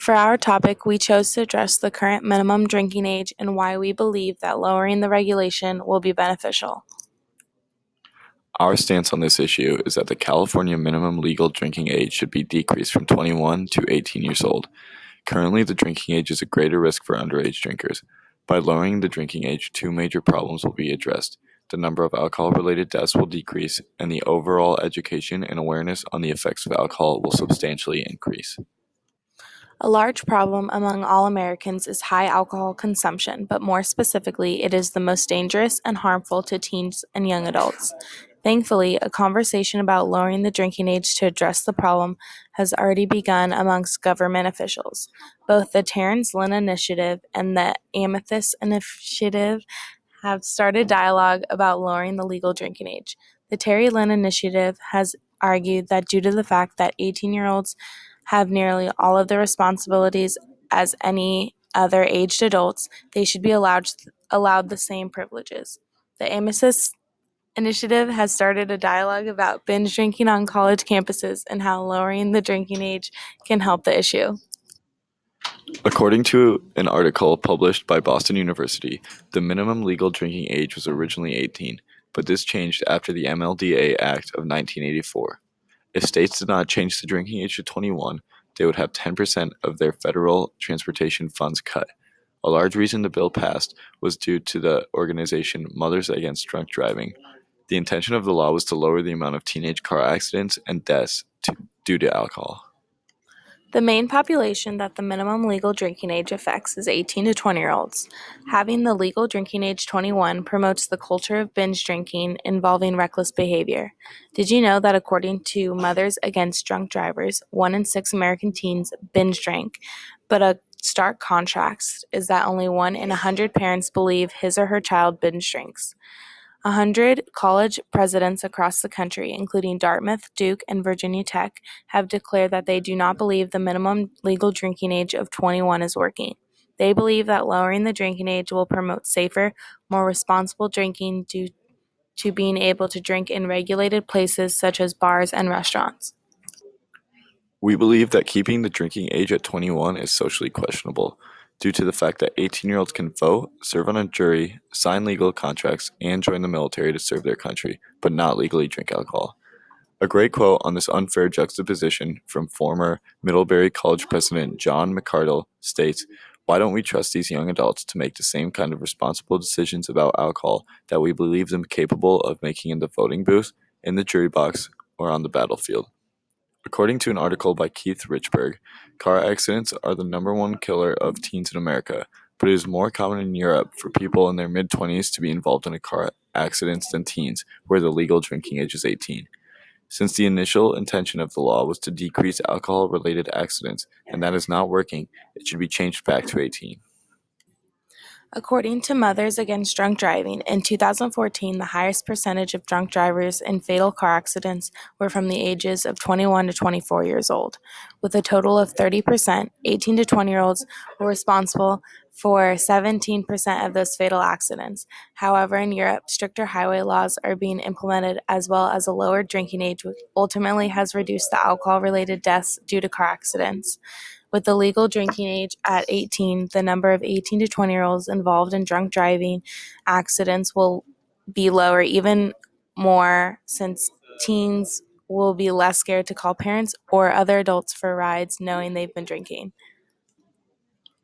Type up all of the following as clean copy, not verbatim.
For our topic, we chose to address the current minimum drinking age and why we believe that lowering the regulation will be beneficial. Our stance on this issue is that the California minimum legal drinking age should be decreased from 21 to 18 years old. Currently, the drinking age is a greater risk for underage drinkers. By lowering the drinking age, two major problems will be addressed. The number of alcohol-related deaths will decrease, and the overall education and awareness on the effects of alcohol will substantially increase. A large problem among all Americans is high alcohol consumption, but more specifically, it is the most dangerous and harmful to teens and young adults. Thankfully, a conversation about lowering the drinking age to address the problem has already begun amongst government officials. Both the Terrence Lynn Initiative and the Amethyst Initiative have started dialogue about lowering the legal drinking age. The Terry Lynn Initiative has argued that due to the fact that 18-year-olds have nearly all of the responsibilities as any other aged adults, they should be allowed the same privileges. The Amethyst Initiative has started a dialogue about binge drinking on college campuses and how lowering the drinking age can help the issue. According to an article published by Boston University, the minimum legal drinking age was originally 18, but this changed after the MLDA Act of 1984. If states did not change the drinking age to 21, they would have 10% of their federal transportation funds cut. A large reason the bill passed was due to the organization Mothers Against Drunk Driving. The intention of the law was to lower the amount of teenage car accidents and deaths due to alcohol. The main population that the minimum legal drinking age affects is 18 to 20-year-olds. Having the legal drinking age 21 promotes the culture of binge drinking involving reckless behavior. Did you know that according to Mothers Against Drunk Drivers, 1 in 6 American teens binge drink, but a stark contrast is that only 1 in 100 parents believe his or her child binge drinks. 100 college presidents across the country, including Dartmouth, Duke, and Virginia Tech, have declared that they do not believe the minimum legal drinking age of 21 is working. They believe that lowering the drinking age will promote safer, more responsible drinking due to being able to drink in regulated places such as bars and restaurants. We believe that keeping the drinking age at 21 is socially questionable, due to the fact that 18-year-olds can vote, serve on a jury, sign legal contracts, and join the military to serve their country, but not legally drink alcohol. A great quote on this unfair juxtaposition from former Middlebury College president John McCardle states, "Why don't we trust these young adults to make the same kind of responsible decisions about alcohol that we believe them capable of making in the voting booth, in the jury box, or on the battlefield?" According to an article by Keith Richburg, car accidents are the #1 killer of teens in America, but it is more common in Europe for people in their mid-20s to be involved in a car accident than teens, where the legal drinking age is 18. Since the initial intention of the law was to decrease alcohol-related accidents, and that is not working, it should be changed back to 18. According to Mothers Against Drunk Driving, in 2014, the highest percentage of drunk drivers in fatal car accidents were from the ages of 21 to 24 years old. With a total of 30%, 18 to 20-year-olds were responsible for 17% of those fatal accidents. However, in Europe, stricter highway laws are being implemented as well as a lower drinking age, which ultimately has reduced the alcohol-related deaths due to car accidents. With the legal drinking age at 18, the number of 18 to 20-year-olds involved in drunk driving accidents will be lower even more, since teens will be less scared to call parents or other adults for rides knowing they've been drinking.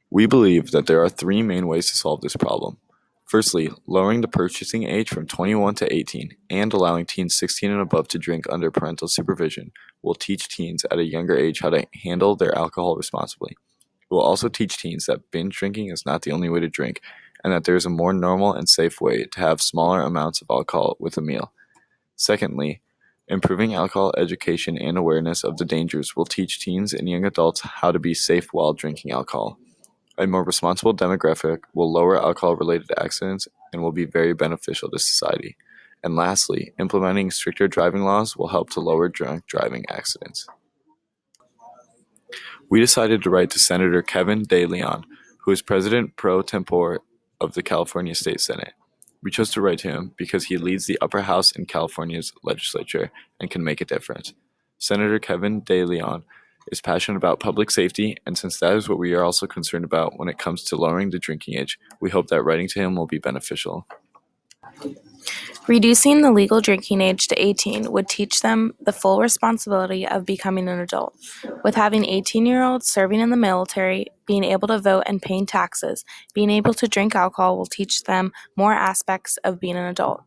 We believe that there are 3 main ways to solve this problem. Firstly, lowering the purchasing age from 21 to 18 and allowing teens 16 and above to drink under parental supervision will teach teens at a younger age how to handle their alcohol responsibly. It will also teach teens that binge drinking is not the only way to drink, and that there is a more normal and safe way to have smaller amounts of alcohol with a meal. Secondly, improving alcohol education and awareness of the dangers will teach teens and young adults how to be safe while drinking alcohol. A more responsible demographic will lower alcohol-related accidents and will be very beneficial to society. And lastly, implementing stricter driving laws will help to lower drunk driving accidents. We decided to write to Senator Kevin De Leon, who is President pro tempore of the California State Senate. We chose to write to him because he leads the upper house in California's legislature and can make a difference. Senator Kevin De Leon is passionate about public safety, and since that is what we are also concerned about when it comes to lowering the drinking age, we hope that writing to him will be beneficial. Reducing the legal drinking age to 18 would teach them the full responsibility of becoming an adult. With having 18-year-olds serving in the military, being able to vote and paying taxes, being able to drink alcohol will teach them more aspects of being an adult.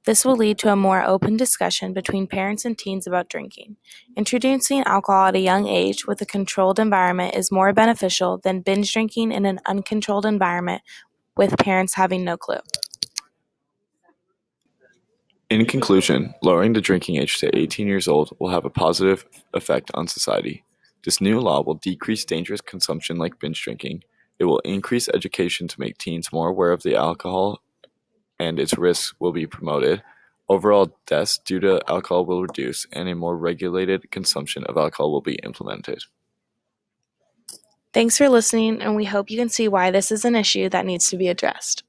This will lead to a more open discussion between parents and teens about drinking. Introducing alcohol at a young age with a controlled environment is more beneficial than binge drinking in an uncontrolled environment with parents having no clue. In conclusion, lowering the drinking age to 18 years old will have a positive effect on society. This new law will decrease dangerous consumption like binge drinking. It will increase education to make teens more aware of the alcohol and its risks will be promoted. Overall deaths due to alcohol will reduce, and a more regulated consumption of alcohol will be implemented. Thanks for listening, and we hope you can see why this is an issue that needs to be addressed.